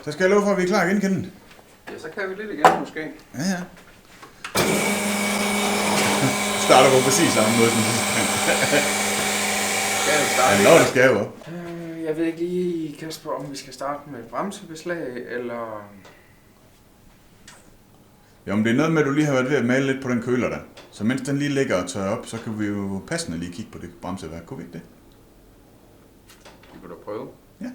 Så skal jeg love for, at vi er klar igen, Kenneth. Ja, så kan vi lidt igen måske. Ja. Starter på præcis samme måde som sidste gang. Skal vi starte? Ja, når det skal jo. Jeg ved ikke lige, Kasper, om vi skal starte med bremsebeslag, eller... Jo, men det er noget med, at du lige har været ved at male lidt på den køler der. Så mens den lige ligger og tørrer op, så kan vi jo passende lige kigge på det bremseværk. Kunne vi ikke det? Vi kan da prøve. Ja.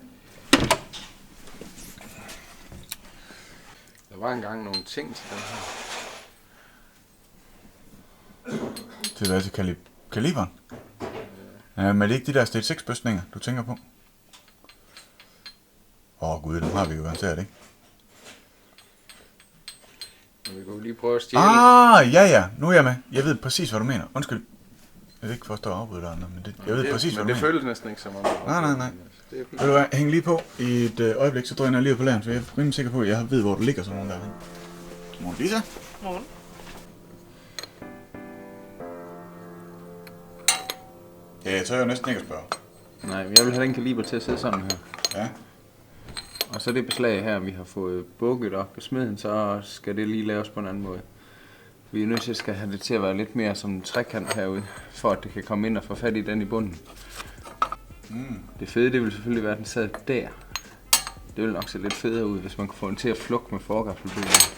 Der var engang nogle ting til den her. Til hvad? Til kaliberen? Ja, men er det ikke de der Stage 6 bøsninger, du tænker på? Gud, dem har vi jo garanteret, ikke? Vi kan jo lige prøve at stjæle. Ja. Nu er jeg med. Jeg ved præcis, hvad du mener. Undskyld. Jeg ved ikke, hvor jeg afbryder dig, men jeg ved præcis, hvad du mener. Men det føles næsten ikke som om. Nej. Vil du hvad, hæng lige på i et øjeblik, så drøner jeg lige på læreren, så jeg er rimelig sikker på, at jeg ved, hvor du ligger sådan nogle der. Godmorgen, Lisa. Morgen. Ja, jeg tør jo næsten ikke at spørge. Nej, jeg vil have den kaliber til at sidde sammen her. Ja. Og så det beslag her, vi har fået bukket op i smeden, så skal det lige laves på en anden måde. Vi er nødt til at have det til at være lidt mere som en trekant herude, for at det kan komme ind og få fat i den i bunden. Det fede, det vil selvfølgelig være, at den sad der. Det vil nok se lidt federe ud, hvis man kunne få den til at flukke med forgaffelbenet.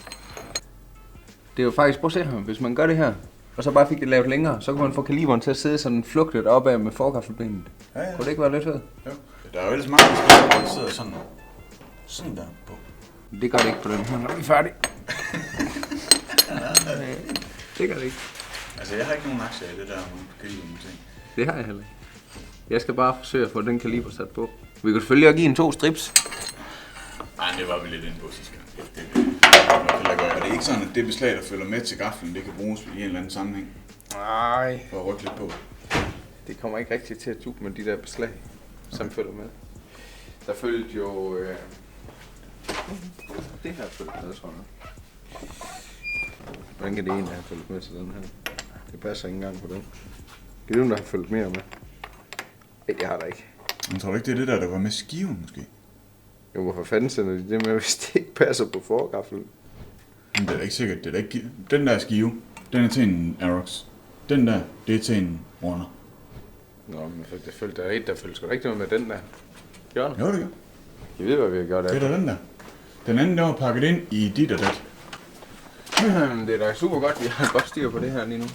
Det er jo faktisk, prøv at se her, hvis man gør det her, og så bare fik det lavet længere, så kan man få kaliberen til at sidde sådan flugtet opad med forgaffelbenet. Ja. Kunne det ikke være lidt fedt? Jo. Der er jo ellers mange forskellige, der sidder sådan der på. Det gør det ikke på den her. Nu er vi færdige. Det gør det ikke. Altså, jeg har ikke nogen aktier i det der kaliber ting. Det har jeg heller ikke. Jeg skal bare forsøge at få den kaliber sat på. Vi kan selvfølgelig også give en 2 strips. Nej, det var vi lidt inde på sidste gang. Er det ikke sådan, at det beslag, der følger med til gaflen, det kan bruges i en eller anden sammenhæng? Nej. For at rykke lidt på. Det kommer ikke rigtig til at tube med de der beslag, som følger med. Der følger jo... Det her følger med, tror jeg. Hvordan kan det ene have følgt med til den her? Det passer ikke engang på den. Kan du, der har følgt mere med? Nej, jeg har der ikke. Jeg tror ikke, det er det der var med skiven, måske? Jo, hvorfor fanden sender de det med, hvis det ikke passer på forgaffelen? Men det er da ikke sikkert. Det er da ikke... Den der skive, den er til en Aerox. Den der, det er til en Warner. Nå, men det følte der ikke. Der følte sgu da ikke noget med den der. Gjorde den? Jo, det gør. Jeg ved, hvad vi har gjort af. Det er da den der. Den anden, der var pakket ind i dit og dat. Det er da super godt, vi har godt styr på det her lige nu.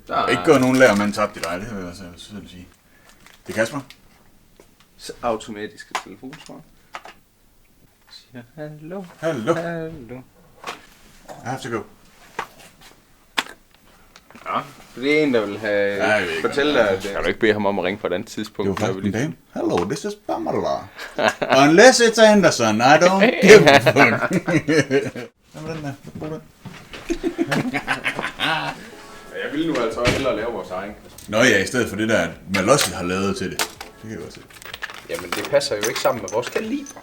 Der er Ikke gået nogen lærermand tabt i dig, det vil jeg altså sige. Det er Kasper. automatiske telefonsvar. Siger hallo. Hallo. Hallo. I have to go. Ja, det er en, der vil have... Ja, jeg ved ikke, fortælle dig, at... Kan du ikke bede ham om at ringe på et andet tidspunkt? Det var faktisk en dame. Hello, this is Pamela. Unless it's Anderson, I don't give a fuck. Hvad med den der? Brug den. Jeg vil nu altså hellere lave vores egen. Nå ja, i stedet for det der, Malossi har lavet til det. Det kan jeg godt se. Jamen, det passer jo ikke sammen med vores kaliber.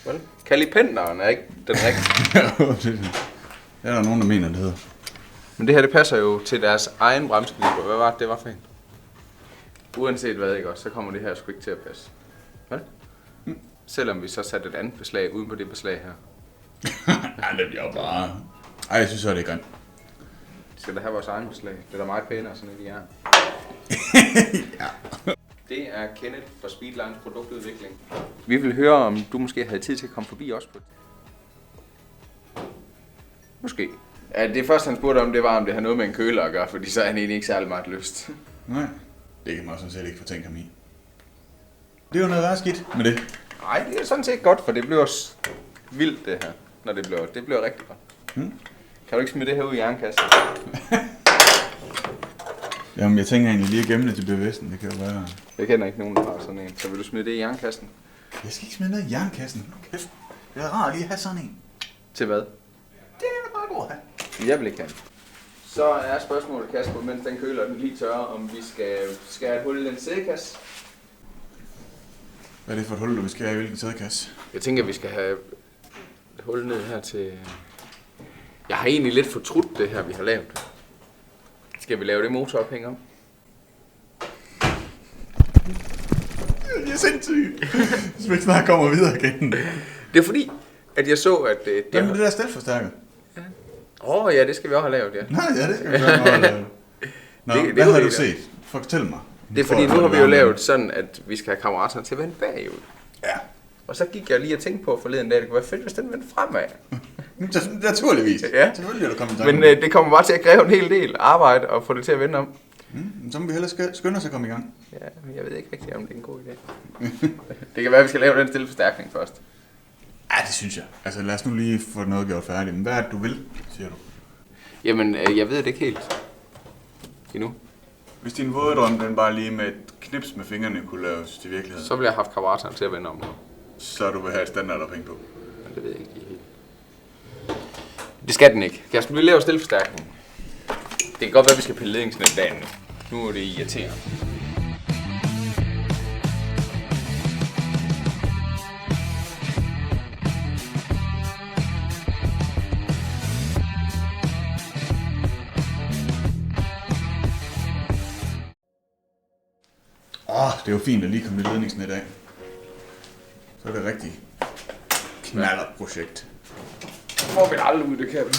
Vel? Kalipenderen er ikke den rigtige. Det er der nogen, der mener, det hedder. Men det her, det passer jo til deres egen bremsekaliber. Hvad var det var for en? Uanset hvad, ikke også, så kommer det her sgu ikke til at passe. Vel? Selvom vi så satte et andet beslag uden på det beslag her. Ja, det bliver bare... Ej, jeg synes så, det er grimt. Vi skal da have vores egen beslag. Det er da meget pænere sådan et jern. Ja. Det er Kenneth fra Speedlines produktudvikling. Vi vil høre, om du måske havde tid til at komme forbi os på det. Måske. Ja, det første han spurgte om, det var, om det har noget med en køler at gøre, fordi så er han egentlig ikke særlig meget lyst. Nej, det kan man sådan set ikke få tænkt ham i. Det er jo noget værre skidt med det. Nej, det er sådan set godt, for det bliver vildt det her, når det bliver rigtig godt. Kan du ikke smide det her ud i jernkassen? Jamen, jeg tænker egentlig lige at gemme det til BVS'en, det kan jo være... Jeg kender ikke nogen, der har sådan en, så vil du smide det i jernkassen? Jeg skal ikke smide noget i jernkassen. Kæft. Det er rart lige at have sådan en. Til hvad? Det er da bare godt at have. Jeg vil ikke have den. Så er spørgsmålet, Kasper, mens den køler den lige tørre, om vi skal skære et hul i den sædekasse. Hvad er det for et hul, du vil skære i hvilken sædekasse? Jeg tænker, vi skal have et hul ned her til... Jeg har egentlig lidt fortrudt det her, vi har lavet. Skal vi lave det motorophæng om? Det er sindssygt. Hvis vi ikke snart kommer videre igen. Det er fordi, at jeg så, at... Hvad med det der stelforstærker? Ja, det skal vi også have lavet, ja. Nej, ja, det skal vi også have lavet. Nå, hvad har du set? Fortæl mig. Det er fordi, nu har vi jo lavet sådan, at vi skal have kammeraterne til at vende bagud. Ja. Og så gik jeg lige og tænkte på forleden dag, det kunne være fedt, hvis den vendte fremad. Naturligvis. Ja. Selvfølgelig er du kommet i tanke. Men det kommer bare til at kræve en hel del arbejde at få det til at vende om. Så må vi hellere skynde os at komme i gang. Ja, men jeg ved ikke rigtig, om det er en god idé. Det kan være, at vi skal lave den stille forstærkning først. Ja, det synes jeg. Altså lad os nu lige få noget gjort færdigt. Men hvad er det, du vil, siger du? Jamen, jeg ved det ikke helt endnu. Hvis din våddrøm, den bare lige med et knips med fingrene kunne laves til virkelighed, Så vil jeg have haft kammeraterne til at vende om nu. så du vil have et standard og penge på. Men det ved jeg ikke lige helt. Det skal den ikke. Kasper, vi laver stille forstærkning. Det kan godt være, at vi skal pille ledningsnet dagen. Nu er det irriterende. Det er jo fint at lige komme lidt ledningsnet af. Så er det rigtig knallerprojekt. Så får vi det aldrig ud, det kan vi.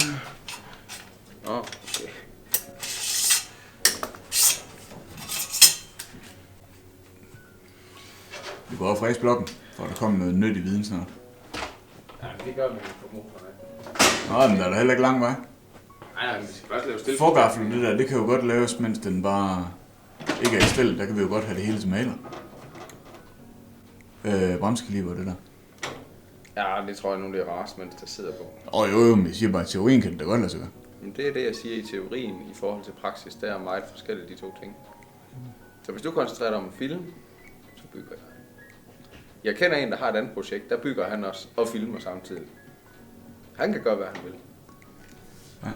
Okay. Vi går over fræs blokken, for der kommer noget nyttig viden snart. Ja, det gør vi på motoren. Nå, men der er da heller ikke lang vej. Nej, men vi skal først lave stille. Forgaflen, det der, det kan jo godt laves, mens den bare ikke er i stillet. Der kan vi jo godt have det hele til maler. Bremskaliber, det der. Ja, det tror jeg nu, det er rarest, mens der sidder på. Jo, men jeg siger bare, at teorien kan det da godt lade sig gøre. Men det er det, jeg siger i teorien i forhold til praksis. Der er meget forskellige de to ting. Så hvis du koncentrerer dig om at filme, så bygger jeg. Jeg kender en, der har et andet projekt. Der bygger han også og filmer samtidig. Han kan gøre, hvad han vil. Ja.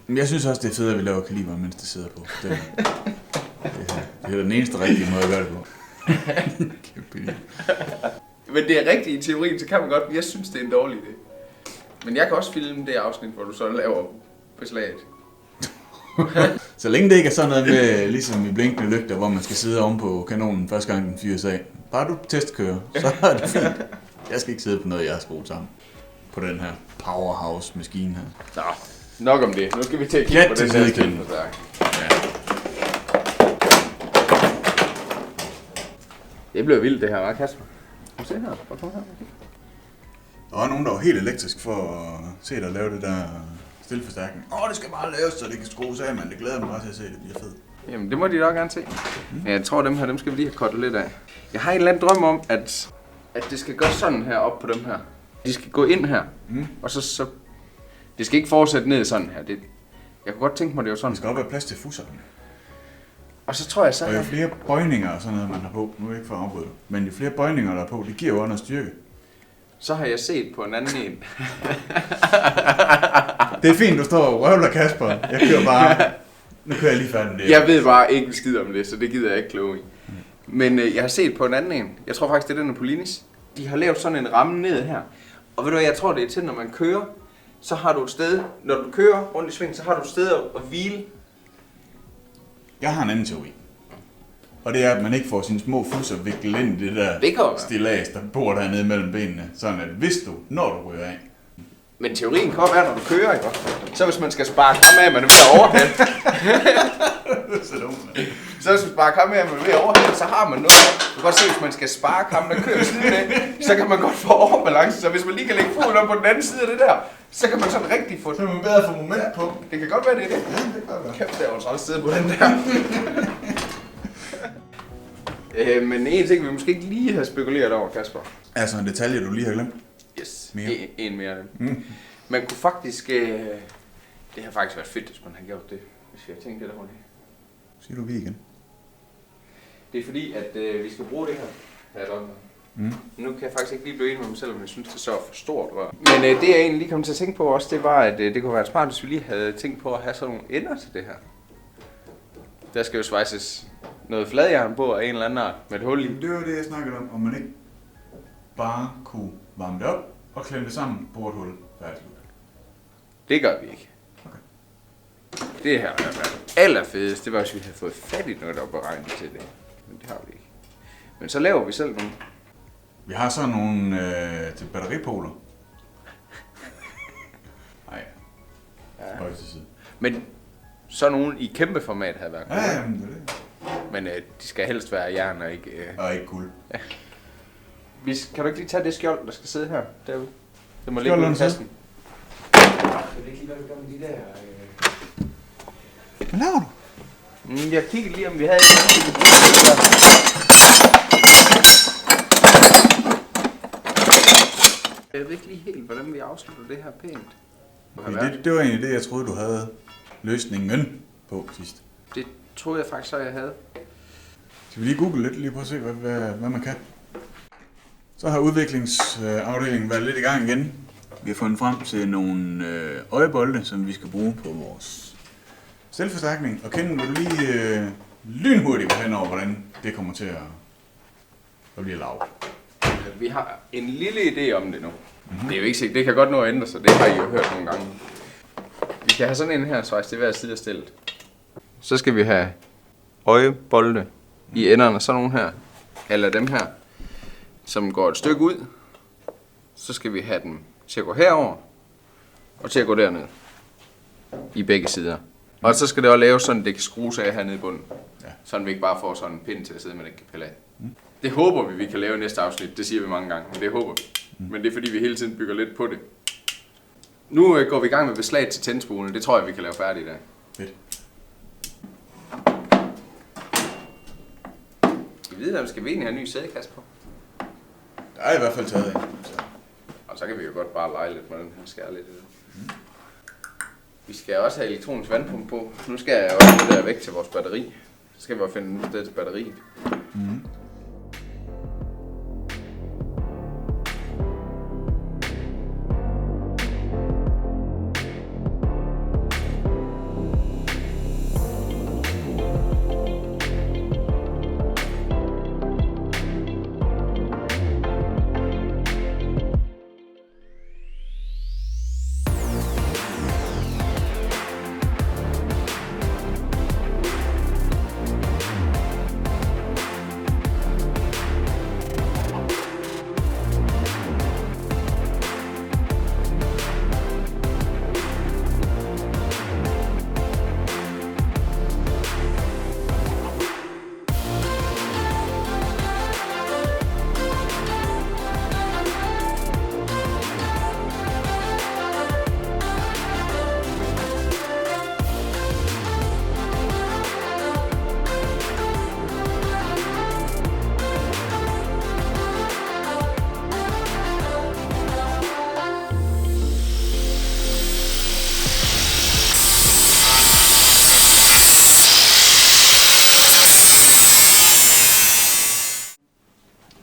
Men jeg synes også, det er fedt, at vi laver kaliber, mens det sidder på. Det er den eneste rigtige måde at gøre det på. Men det er rigtigt i teorien, så kan man godt, jeg synes, det er en dårlig idé. Men jeg kan også filme det afsnit, hvor du så laver beslaget. Så længe det ikke er sådan noget med, ligesom i blinkende lygter, hvor man skal sidde oven på kanonen første gang den fyres af. Bare du testkører, så er det fint. Jeg skal ikke sidde på noget, jeg har skruet sammen. På den her powerhouse-maskine her. Nå, nok om det. Nu skal vi til at kigge på den der stille. Ja. Det bliver vildt det her, hva' Kasper? Kom se her. Kom her. Der var nogen, der var helt elektrisk for at se dig lave det der stilleforstærkning. Det skal bare laves, så det kan skrues af, men det glæder mig bare til at se, det bliver fedt. Jamen, det må de nok gerne se. Ja, jeg tror, dem skal vi lige have kottet lidt af. Jeg har en eller anden drøm om, at det skal gå sådan her op på dem her. De skal gå ind her, og så... Det skal ikke fortsætte ned sådan her. Jeg kunne godt tænke mig, det var sådan. Der skal også være plads til fusserne. Og så tror jeg så... Og jo flere bøjninger og sådan noget, man har på, nu er ikke for at afbryde, men jo flere bøjninger, der er på, det giver jo noget styrke. Så har jeg set på en anden en. Det er fint, du står og røvler, Kasper. Jeg kører bare... Nu kører jeg lige færdig det. Jeg ved bare ikke skid om det, så det gider jeg ikke kloge i. Men jeg har set på en anden en. Jeg tror faktisk, det er den af Polinis. De har lavet sådan en ramme ned her. Og ved du hvad, jeg tror, det er til, når man kører, så har du et sted... Når du kører rundt i sving, så har du et sted at hvile. Jeg har en anden teori. Og det er, at man ikke får sine små fusser viklet ind i det der stillads, der bor dernede mellem benene. Sådan at hvis du, når du ryger af. Men teorien kan være, når du kører, ikke? Så hvis man skal sparke ham af, man er ved at overhælde. Så hvis man sparker ham af, man er ved at overhælde, så har man noget. Du kan godt se, hvis man skal sparke ham, der kører siden af, så kan man godt få overbalance. Så hvis man lige kan lægge foden op på den anden side af det der, så kan man sådan rigtig få... Så er man bedre få moment på. Det kan godt være, det er det. Ja, det kan godt være. Kæft, der er jo træls sted på den der. Men en ting, vi måske ikke lige har spekuleret over, Kasper. Altså en detalje, du lige har glemt. Yes, mere. En mere af dem. Man kunne faktisk... det har faktisk været fedt, hvis man har gjort det, hvis vi har tænkt lidt over det. Siger du vi igen? Det er fordi, at vi skal bruge det her dog. Nu kan jeg faktisk ikke lige blive enig med mig selv, om jeg synes, det er så for stort rør. Men det jeg egentlig lige kom til at tænke på også, det var, at det kunne være smart, hvis vi lige havde tænkt på at have sådan nogle ender til det her. Der skal jo svejses noget fladjern på af en eller anden art med et hul i. Det var det, jeg snakkede om man ikke bare kunne varme det op og klemme det sammen på et hul. Færdigt. Det gør vi ikke. Okay. Det her er allerfedest, det var, hvis vi havde fået fat i noget, der var beregnet til det. Men det har vi ikke. Men så laver vi selv nogle. Vi har så nogle til batteripoler. højeste side. Men så nogen i kæmpe format havde været cool. Ja, men det er det. Men de skal helst være jern og ikke... Og ikke guld. Ja. Kan du ikke lige tage det skjold, der skal sidde her derude? Det må Skjold ligge i under kassen. Jeg ved ikke lige, hvad vi gør med de der... Hvad laver du? Jeg kiggede lige, om vi havde... Jeg ved ikke lige helt, hvordan vi afslutter det her pænt. Det var egentlig det, jeg troede, du havde løsningen på sidst. Det troede jeg faktisk, at jeg havde. Skal vi lige google lidt, lige prøve at se, hvad man kan? Så har udviklingsafdelingen været lidt i gang igen. Vi har fundet frem til nogle øjebolde, som vi skal bruge på vores selvforstærkning. Og Kenden, vil du lige lynhurtigt gå hen over, hvordan det kommer til at blive lavet? Vi har en lille idé om det nu. Det er jo ikke sikkert. Det kan godt nå at ændre sig. Det har I jo hørt nogle gange. Vi skal have sådan en her svejs til hver side af stillet. Så skal vi have øjebolde i enderne. Sådan nogle her. Eller dem her. Som går et stykke ud. Så skal vi have dem til at gå herover og til at gå derned. I begge sider. Og så skal det også laves sådan, at det kan skrues af hernede i bunden. Ja. Sådan vi ikke bare får sådan en pind til at sidde, men ikke kan pille af. Det håber vi kan lave i næste afsnit. Det siger vi mange gange, men det håber vi. Men det er fordi, vi hele tiden bygger lidt på det. Nu går vi i gang med beslag til tændspolene. Det tror jeg, vi kan lave færdigt i dag. Fedt. Skal vi egentlig have en ny sædekasse på? Der er i hvert fald taget en. Og så kan vi jo godt bare lege lidt med den her skære lidt i det. Vi skal også have elektronisk vandpumpe på. Nu skal jeg også det der væk til vores batteri. Så skal vi jo finde det til batteriet.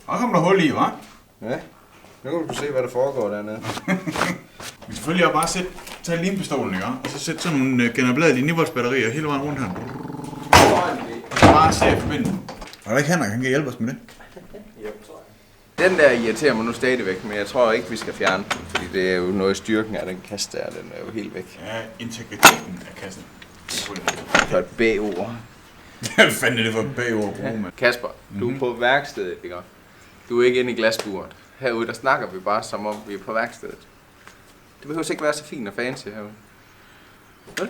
Og kom der hul i, hva'? Ja, nu kan du se, hvad der foregår dernede. Vi skal selvfølgelig også bare tage limpistolen, ikke? Og så sætte sådan nogle generablade linjevoldsbatterier hele vejen rundt her. Og så bare se at forbinde. Og der ikke Henrik, han kan hjælpe os med det. Den der irriterer mig nu stadigvæk, men jeg tror ikke, vi skal fjerne den, fordi det er jo noget i styrken af den kasse der, den er jo helt væk. Ja, integriteten af kassen. For et B-ord. Hvad fanden er det for et bagord at bruge, mand? Kasper, du er på værkstedet, ikke? Du er ikke inde i glasburet. Herude, der snakker vi bare som om, vi er på værkstedet. Det behøver ikke være så fint og fancy herude. Vel?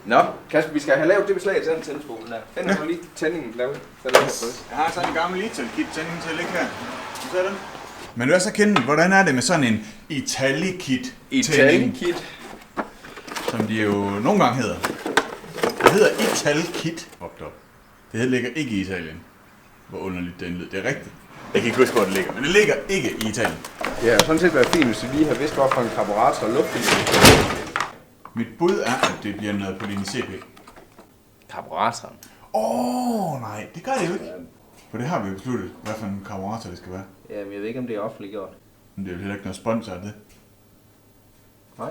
Nå, Kasper, vi skal have lavet det beslag til den tændspole der. Finder du lige tændingen lavet? Jeg har sådan en gammel Ital-kit tænding til at ligge her. Du ser den? Men du er så kendt, hvordan er det med sådan en Itali-kit? Itali-kit? Som de jo nogle gange hedder. Det hedder Ital-kit. Det ligger ikke i Italien. Hvor underligt den lyd. Det er rigtigt. Jeg kan ikke huske, hvor det ligger, men det ligger ikke i Italien. Ja, sådan set været fint, hvis du lige har vidst, hvorfor en karburator og luft. Mit bud er, at det bliver noget på linje CP. Karburatoren? Nej, det gør det jo ikke. For det har vi jo besluttet, hvad for en karburator det skal være. Ja, men jeg ved ikke, om det er offentliggjort. Men det er jo heller ikke noget sponsor af det. Nej.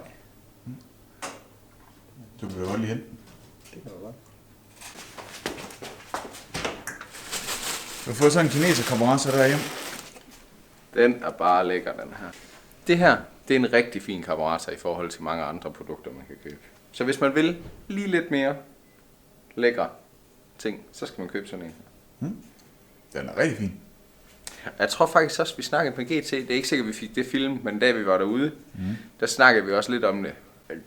Du kan jo godt lige hente. Det kan du godt. Du har fået sådan en kineser karburator derhjemme. Den er bare lækker, den her. Det her, det er en rigtig fin karburator i forhold til mange andre produkter, man kan købe. Så hvis man vil lige lidt mere lækker ting, så skal man købe sådan en her. Den er rigtig fin. Jeg tror faktisk også, vi snakkede med GT. Det er ikke sikkert, vi fik det film, men da vi var derude, der snakkede vi også lidt om det.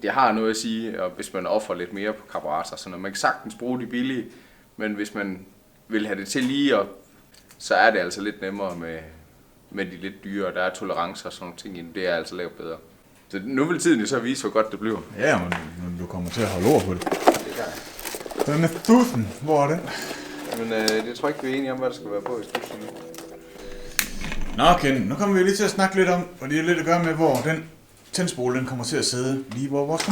Det har noget at sige, og hvis man offrer lidt mere på karburator, så man kan sagtens bruge de billige, men hvis man vil have det til lige, så er det altså lidt nemmere med de lidt dyre, og der er tolerancer og sådan nogle ting i det er altså lavet bedre. Så nu vil tiden jo så vise, hvor godt det bliver. Ja, men du kommer til at holde ord på det. Det gør jeg. Den er stussen. Hvor er den? Men det tror jeg ikke, vi er enige om, hvad der skal være på i stussen. Nå, Ken, nu kommer vi lige til at snakke lidt om, og det er lidt at gøre med, hvor den tændspole den kommer til at sidde. Lige hvor vores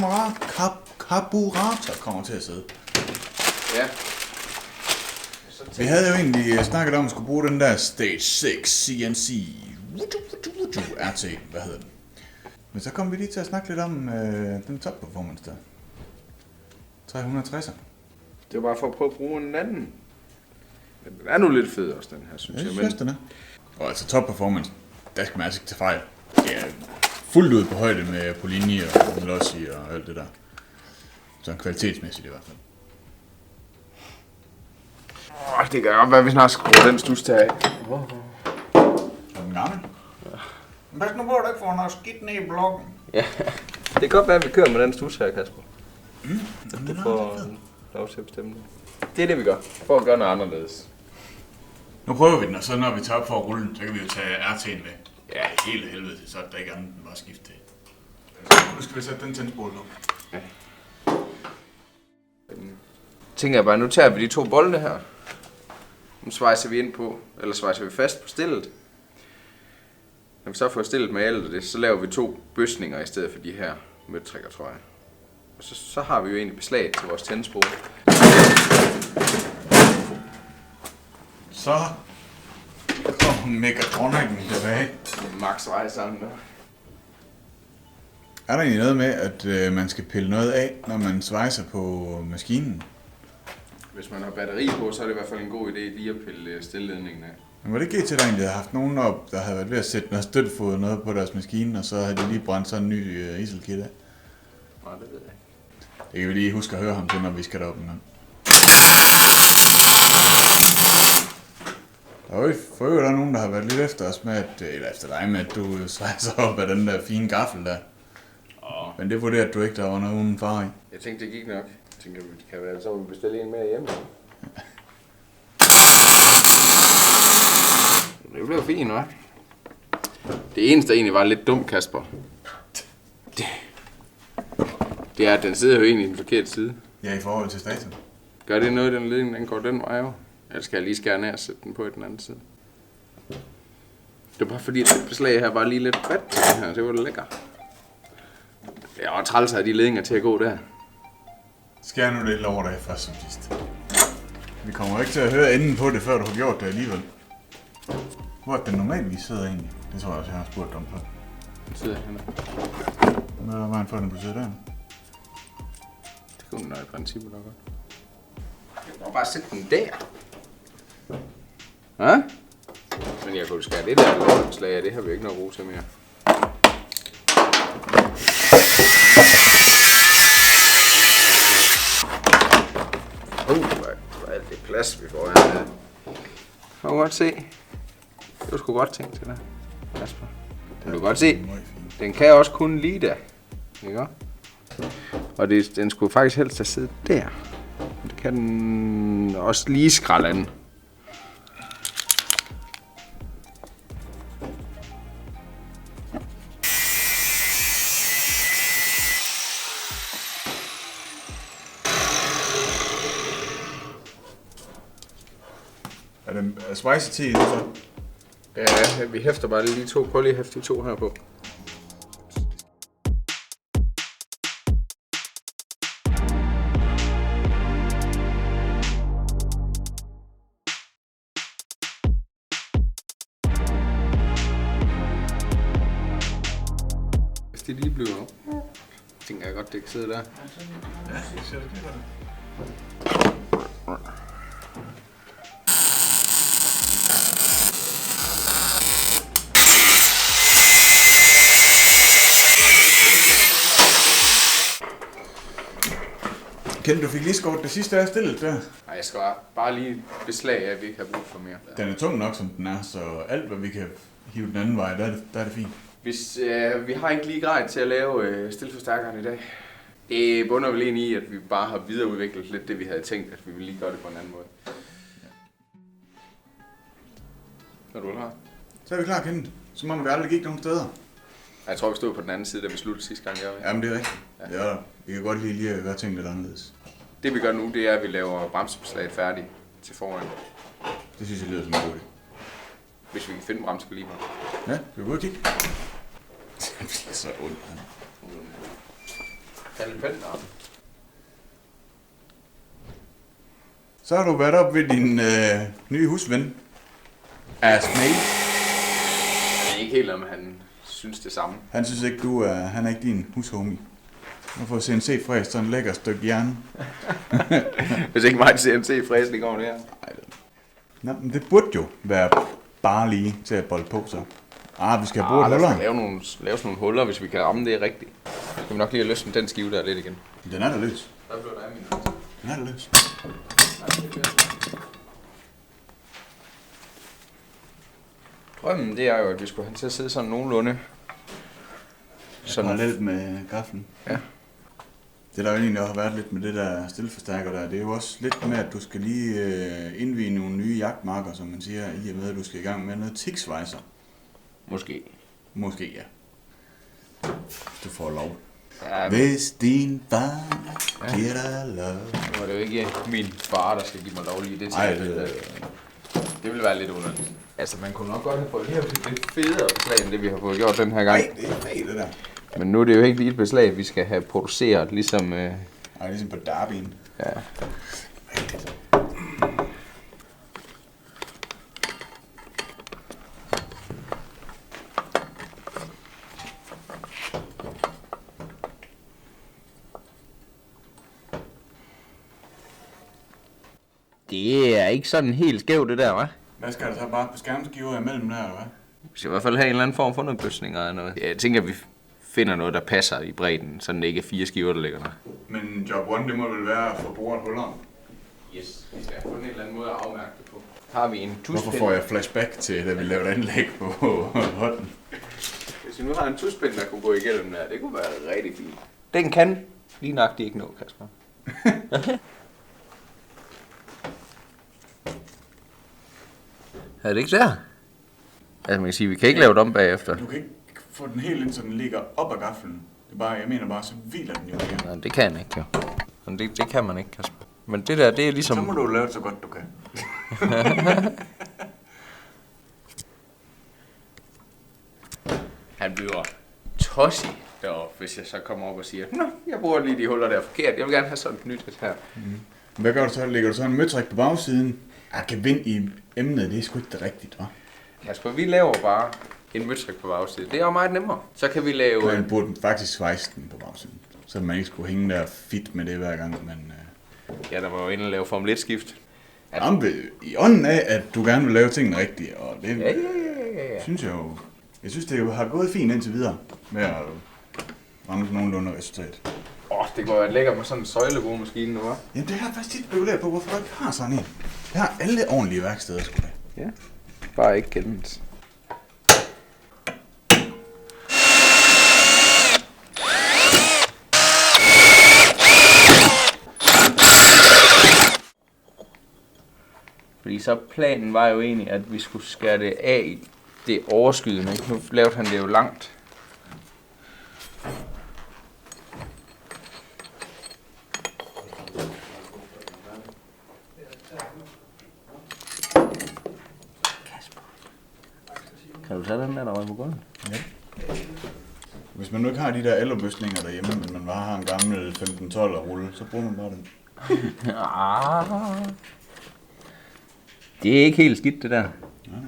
karburator kommer til at sidde. Ja. Vi havde jo egentlig snakket om, at skulle bruge den der Stage 6 CNC RT, hvad hedder den? Men så kom vi lige til at snakke lidt om den top performance der. 360'er. Det var bare for at prøve at bruge en anden. Men den er nu lidt fed også, den her, synes jeg. Men den er. Og altså top performance, der skal man altså ikke tage fejl. Det er fuldt ud på højde med Polini og Lossi og alt det der. Så kvalitetsmæssigt i hvert fald. Det kan godt være, vi snart skal bruge den stus til af. Er den gammel? Ja. Men pas nu på, at du ikke får noget skidt ned i blokken. Ja, det kan godt være, at vi kører med den stus her, Kasper. Du får lov til at bestemme det. Det er det, vi gør. For at gøre noget anderledes. Nu prøver vi den, og så når vi tager op for at rulle den, så kan vi jo tage RT'en med. Ja. Helt helvede til, så er der ikke andet end bare skifte til. Nu skal vi sætte den tændspole på. Ja. Tænker jeg bare, nu tager vi de 2 bolde her. Nu svejser vi ind på, eller svejser vi fast på stillet. Når vi så får stillet med alt det, så laver vi 2 bøsninger i stedet for de her møtrikker, tror jeg. Og så har vi jo egentlig beslag til vores tændspole. Så kommer Megatronicen tilbage. Max svejseren der. Er der egentlig noget med, at man skal pille noget af, når man svejser på maskinen? Hvis man har batteri på, så er det i hvert fald en god idé lige at pille stilleledningen af. Men var det GT, der egentlig havde haft nogen op, der havde været ved at sætte noget støttefod noget på deres maskine, og så havde de lige brændt sådan en ny iselkit af? Nej, det ved jeg ikke. Det kan vi lige huske at høre ham til, når vi skal derop en gang. Der er jo for øvrigt der er nogen, der har været lidt efter os med, eller efter dig med, at du svejser op af den der fine gaffel der. Men det vurderede du ikke, der var nogen far i. Jeg tænkte, det gik nok. Jeg tænkte, det kan være, så må vi bestille en mere hjemme. Det blev fint, hva'? Det eneste, der egentlig var lidt dumt, Kasper, det er, at den sidder jo egentlig i den forkerte side. Ja, i forhold til staten. Gør det noget, den ledning, den går den vej jo? Eller skal jeg lige skære ned og sætte den på i den anden side? Det var bare fordi, at det beslag her var lige lidt bredt til det her. Det var lækker. Det er også træls at have de ledninger til at gå der. Skal jeg nu lidt over dig først som sidst? Vi kommer ikke til at høre enden på det, før du har gjort det alligevel. Hvor er den normalvis sidder egentlig? Det tror jeg også, jeg har spurgt om før. Den sidder hernede. Hvad er vejen for, at den bliver der? Det kunne den nok i princippet nok godt. Jeg må bare sætte den der. Ja? Men jeg kunne skære det der lortslag af, det har vi ikke noget brug til mere. Hvor er alt det plads, vi får hernede. Kan du godt se? Det var sgu godt tænkt til dig, Kasper. Du kan godt se, den kan også kun lige der. Ikke? Og den skulle faktisk helst have siddet der. Det kan den også lige skralde an. Er det svejsetid så? Ja, vi hæfter bare lige 2. Prøv lige at hæfte de 2 her på. Hvis de lige bliver op, tænker jeg godt, det kan sidde der. Ja, det ser det godt. Ken, du fik lige skåret det sidste af stillet der. Nej, jeg skal bare lige beslag af, at vi ikke har brug for mere. Den er tung nok, som den er, så alt hvad vi kan hive den anden vej, der er det fint. Vi har ikke lige grej til at lave stilforstærkeren i dag. Det bunder vel egentlig i, at vi bare har videreudviklet lidt det, vi havde tænkt, at vi ville lige gøre det på en anden måde. Er du klar? Så er vi klar, Kenneth. Så må vi aldrig gik nogen steder. Jeg tror, vi stod på den anden side, da vi sluttede sidste gang. Jamen, det er rigtigt. Ja. Vi kan godt lige at gøre ting lidt anderledes. Det vi gør nu, det er, at vi laver bremsebeslaget færdigt til foran. Det synes jeg lyder som en god idé. Hvis vi kan finde bremsekaliber. Ja, vi kan gå og kigge. Det bliver så ondt. Så har du været op ved din nye husven. Asmey. Jeg er ikke helt om, han synes det samme. Han synes ikke, han er ikke din hushomie. Du får CNC-fræs, sådan en lækker stykke jern. Hvis ikke mig CNC-fræsning over det her. Nej, nå, men det burde jo være bare lige til at bolde på, så. Vi skal bruge et huller. Der skal lave sådan nogle huller, hvis vi kan ramme det rigtigt. Så kan vi nok lige have løsnet den skive der lidt igen. Den er der løs. Der blev der af min. Den er der løs. Drømmen, det er jo, at vi skulle have til at sidde sådan nogenlunde. Sådan lidt med gaflen. Ja. Det der jo egentlig har været lidt med det der stilforstærker der, det er jo også lidt med, at du skal lige indvige nogle nye jagtmarker, som man siger, i og med, at du skal i gang med noget tiksvejser. Måske, ja. Du får lov. Ja, hvis din far giver dig lov. Nu er det jo ikke min far, der skal give mig lov lige det. Nej, det vil være lidt underligt. Altså, man kunne nok godt have fået lidt federe beslag, end det vi har fået gjort den her gang. Nej, det er fedt, det der. Men nu er det jo ikke lige et beslag, vi skal have produceret, ligesom... Nej, ligesom på Darbien. Ja. Det er ikke sådan helt skævt, det der, hva'? Hvad skal der så bare på skærmskiver imellem der, eller hvad? Vi skal i hvert fald have en eller anden form for noget bøsninger eller noget. Jeg tænker, at vi finder noget, der passer i bredden, så det ikke er 4 skiver, der ligger der. Men job 1, det må vel være at få boret hullerne? Yes, vi skal have fundet en eller anden måde at afmærke det på. Har vi en tuspind? Hvorfor får jeg flashback til, da vi lavede anlæg på hånden? Hvis vi nu har en tuspind, der kunne gå igennem der, det kunne være rigtig fint. Den kan lige nøjagtigt ikke nå, Kasper. Er det ikke der? Altså man kan sige, vi kan ikke lave det om bagefter. Du kan ikke få den helt ind, så den ligger op ad gaflen. Det er bare, jeg mener bare, så hviler den jo mere. Nej, det kan jeg ikke, jo. Men det kan man ikke, Kasper. Men det der, det er ligesom... Så må du lave det så godt, du kan. Han bliver tossig deroppe, hvis jeg så kommer op og siger, nå, jeg bruger lige de huller der forkert. Jeg vil gerne have sådan et nyt her. Mm. Hvad gør du så? Lægger du så en møtrik på bagsiden? Gevind i emnet, det er sgu ikke det rigtigt, hva'? Kasper, vi laver bare en møtrik på bagsiden. Det er jo meget nemmere. Så kan vi lave... Man burde faktisk svejse den på bagsiden, så man ikke skulle hænge der fit med det hver gang, men... Ja, der var jo inde og lave Formel 1-skift. Jamen, i ånden af, at du gerne vil lave tingene rigtigt, og det Ja. synes jeg jo... Jeg synes, det har gået fint indtil videre med at ramme nogenlunde resultat. Det går jo lækkert med sådan en søjlebomaskine nu, hva'? Jamen, det har jeg faktisk tit spekuleret på, hvorfor du ikke har sådan en. Jeg har alle ordentlige værksteder, sgu da. Ja, bare ikke kendt. Fordi så planen var jo egentlig, at vi skulle skære det af i det overskydende, ikke? Nu lavede han det jo langt. Kan du tage den der røg på gulvet? Ja. Hvis man nu ikke har de der ellerbøsninger derhjemme, men man bare har en gammel 15-12 rulle, så bruger man bare den. Det er ikke helt skidt, det der. Nej.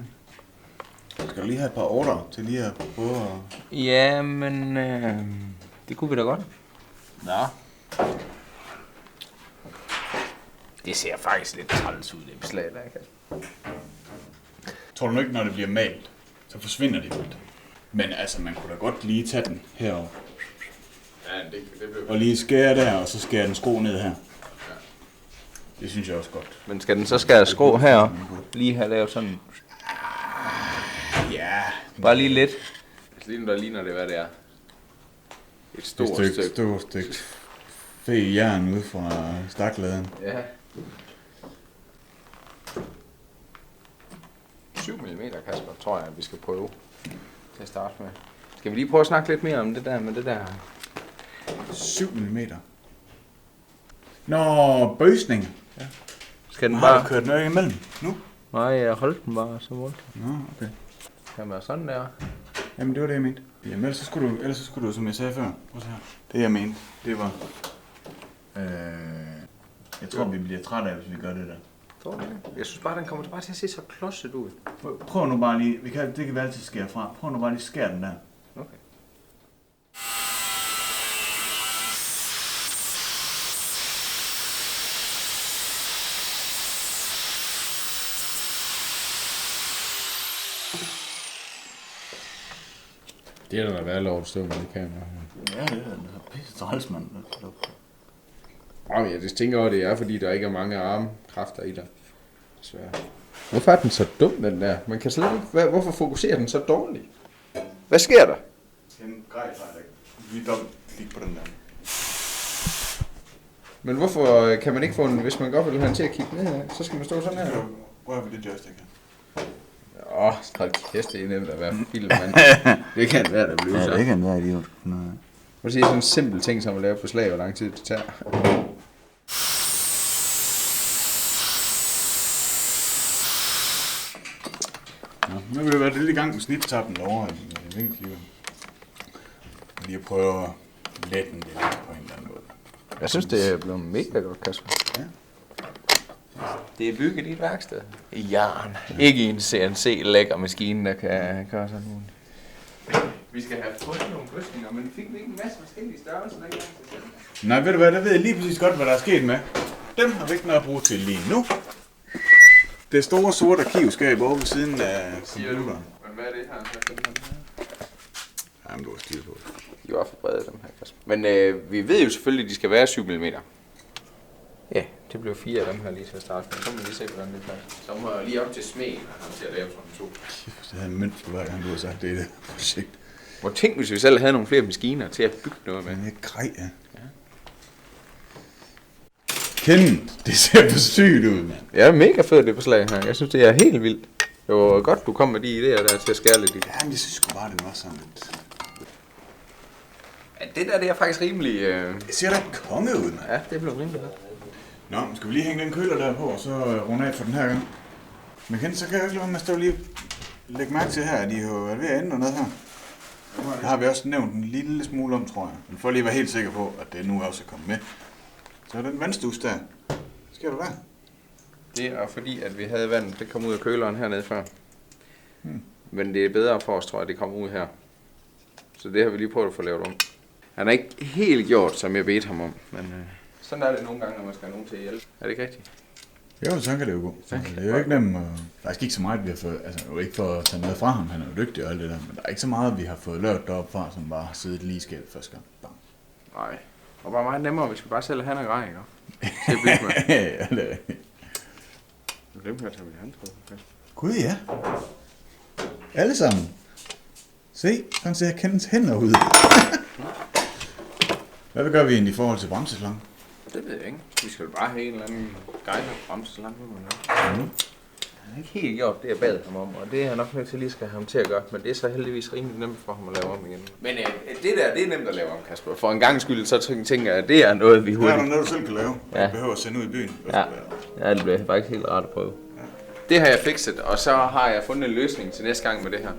Skal du lige have et par ordre til lige at prøve at... Ja, men det kunne vi da godt. Ja. Det ser faktisk lidt træls ud, det beslag der, Kasper. Tror du ikke, når det bliver malt, så forsvinder det lidt? Men altså, man kunne da godt lige tage den herover. Ja, det bliver... Og lige skære der, og så skære den skrå ned her. Ja. Det synes jeg også godt. Men skal den så skære skrå her? Lige have lavet sådan... Ja. Bare lige lidt. Der ligner det, hvad det er. Et stort stykke. Fed jern ud fra stakladen. Ja. 7 mm, Kasper, tror jeg, vi skal prøve til at starte med. Skal vi lige prøve at snakke lidt mere om det der med det der? 7 mm. Nå, bøsning. Ja. Skal den bare... Har du kørt noget imellem nu? Nej, jeg holdt den bare så voldt. Nå, okay. Kan være sådan der. Jamen, det var det, jeg mente. Jamen, ellers så skulle du, som jeg sagde før, prøv at se her. Det, jeg mente, det var... jeg tror, vi bliver trætte af, hvis vi gør det der. Tror du det? Jeg synes bare, den kommer bare til at se så klodset ud. Prøv nu bare lige, det kan vi altid skære fra. Prøv nu bare lige at skære den der. Okay. Det er da været lov at stå med det kamera. Ja, det er pisse træls, mand. Jeg tænker over, det er, fordi der ikke er mange armkræfter i dig. Desværre. Hvorfor er den så dum, den der? Man kan slet ikke... Hvorfor fokuserer den så dårligt? Hvad sker der? Den grej fejl ikke. Vi dobbelt klik på den der. Men hvorfor kan man ikke få den, hvis man godt vil have den til at kigge ned her? Så skal man stå sådan her. Rør ved det joystick her. Hold kæft, det er nemt at være film, mand. Det kan være, der bliver så. Ja, det kan være idiot. Må sige sådan en simpel ting, som at lave på slag, hvor lang tid det tager. Nu vil vi være lidt i gang med snit-tappen over i vinkelkliver. Lige at prøve at lette den lidt på en eller anden måde. Jeg synes, det er blevet mega godt, Kasper. Ja. Det er bygget i et værksted. I jern. Ja. Ikke i en CNC-lækker maskine, der kan gøre sådan nogle. Vi skal have fundet nogle krydsninger, men fik vi ikke en masse forskellige størrelser der ikke? Nej, ved du hvad, der ved jeg lige præcis godt, hvad der er sket med. Dem har vi ikke noget at bruge til lige nu. Det store sorte arkivskab over ved siden af computeren. Men hvad er det her? Jamen, du har styr på det. De var for brede, dem her, Kasper. Men vi ved jo selvfølgelig, at de skal være 7 mm. Ja, det blev 4 af dem her lige til at starte med. Så må vi lige se, hvordan det passer. Så må jeg lige op til smeden og ham til at lave sådan 2. Det havde en mønt for hver gang, du har sagt det i det projekt. Hvor tænk, hvis vi selv havde nogle flere maskiner til at bygge noget med. Det er grej, ja. Kend, det ser for sygt ud, mand. Ja, mega fedt det beslag her. Jeg synes, det er helt vildt. Det var godt, du kom med de idéer der til at skære lidt i det. Ja, men jeg synes sgu bare, det var sådan lidt... Ja, det der, det er faktisk rimelig... Det ser da konge ud, mand. Ja, det blev rimelig godt. Nå, skal vi lige hænge den køler der på, og så runde af for den her gang. Men Kend, så kan jeg ikke lade mig at stå lige lægge mærke til her, at de har været ved at ændre noget her. Det har vi også nævnt en lille smule om, tror jeg. Men for lige at være helt sikker på, at det nu også er kommet med. Så er den vandstus der. Skal du være? Det er fordi, at vi havde vand, det kom ud af køleren hernede før. Men det er bedre for os, tror jeg, at det kommer ud her. Så det har vi lige prøvet at få lavet om. Han har ikke helt gjort, som jeg bedte ham om. Men sådan er det nogle gange, når man skal have nogen til at hjælpe. Er det ikke rigtigt? Jo, så kan det jo gå. Det er jo ikke nemt. Faktisk ikke så meget, vi har fået... Altså, jo ikke for at tage noget fra ham, han er jo dygtig og alt det der. Men der er ikke så meget, vi har fået lavet deroppe fra, som bare har siddet lige i skabet første gang. Bam. Nej. Og bare meget nemmere, hvis vi bare selv have noget grej, ikke? Til at bygge med. Ja, det er rigtigt. Dem her tager vi handtøj. Gud, ja. Alle sammen. Se, sådan ser Kends hænder ud. Hvad gør vi egentlig i forhold til bremseslangen? Det ved jeg ikke. Vi skal bare have en eller anden gejler bremseslange. Han har ikke helt gjort det, jeg bad ham om, og det er jeg nok nødt til lige skal have ham til at gøre. Men det er så heldigvis rimelig nemt for ham at lave om igen. Men det der, det er nemt at lave om, Kasper. For en gang skyld, så tænker jeg, at det er noget, vi hurtigt... Det er noget, du selv kan lave. Ja. Du behøver at sende ud i byen. Ja, det bliver faktisk helt rart at prøve. Ja. Det har jeg fikset, og så har jeg fundet en løsning til næste gang med det her.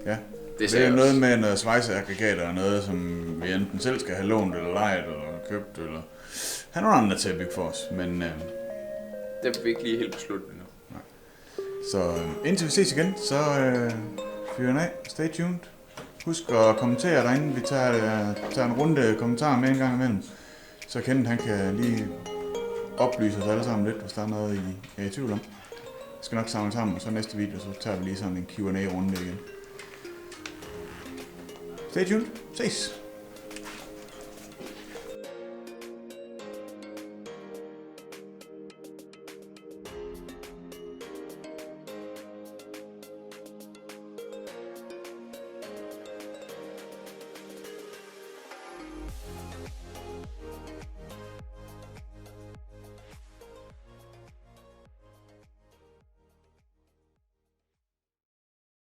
Ja. Det er noget med noget svejseaggregater og noget, som vi enten selv skal have lånt eller lejet eller købt, eller have nogle andre til at bygge for os. Men det er vi ikke lige helt besluttet endnu. Nej. Så indtil vi ses igen, så fyrer af. Stay tuned. Husk at kommentere derinde. Vi tager en runde kommentarer med en gang imellem. Så Kenneth, han kan lige oplyse os alle sammen lidt, hvis der er noget, I er i tvivl om. Vi skal nok samle sammen, og så næste video, så tager vi lige sådan en Q&A-runde igen. Stay tuned. Ses!